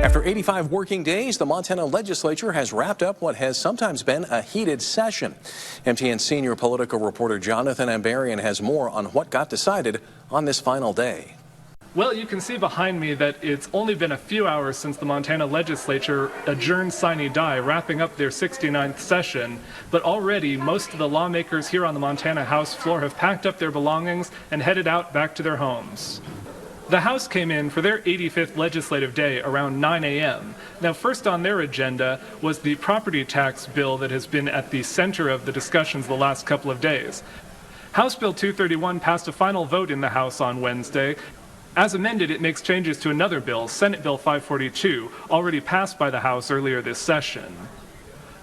After 85 working days, the Montana Legislature has wrapped up what has sometimes been a heated session. MTN senior political reporter Jonathan Ambarian has more on what got decided on this final day. Well, you can see behind me that it's only been a few hours since the Montana Legislature adjourned sine die, wrapping up their 69th session. But already, most of the lawmakers here on the Montana House floor have packed up their belongings and headed out back to their homes. The House came in for their 85th legislative day around 9 a.m. Now, first on their agenda was the property tax bill that has been at the center of the discussions the last couple of days. House Bill 231 passed a final vote in the House on Wednesday. As amended, it makes changes to another bill, Senate Bill 542, already passed by the House earlier this session.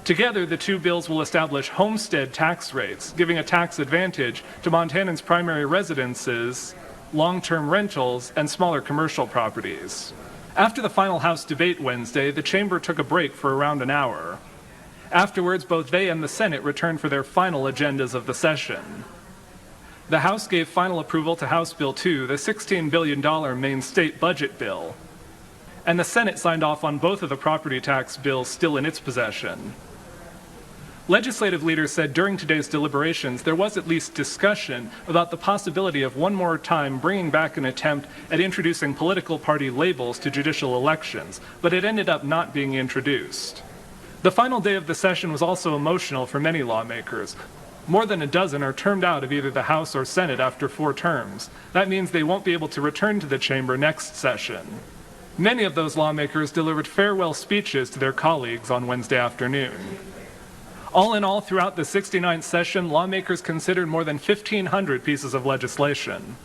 Together, the two bills will establish homestead tax rates, giving a tax advantage to Montanans' primary residences, long-term rentals, and smaller commercial properties. After the final House debate Wednesday, the chamber took a break for around an hour. Afterwards, both they and the Senate returned for their final agendas of the session. The House gave final approval to House Bill 2, the $16 billion Maine state budget bill, and the Senate signed off on both of the property tax bills still in its possession. Legislative leaders said during today's deliberations there was at least discussion about the possibility of one more time bringing back an attempt at introducing political party labels to judicial elections, but it ended up not being introduced. The final day of the session was also emotional for many lawmakers. More than a dozen are termed out of either the House or Senate after 4 terms. That means they won't be able to return to the chamber next session. Many of those lawmakers delivered farewell speeches to their colleagues on Wednesday afternoon. All in all, throughout the 69th session, lawmakers considered more than 1,500 pieces of legislation.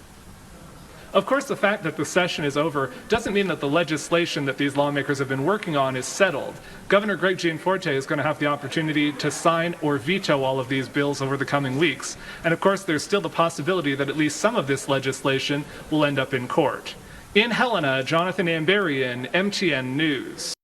Of course, the fact that the session is over doesn't mean that the legislation that these lawmakers have been working on is settled. Governor Greg Gianforte is going to have the opportunity to sign or veto all of these bills over the coming weeks. And of course, there's still the possibility that at least some of this legislation will end up in court. In Helena, Jonathan Ambarian, MTN News.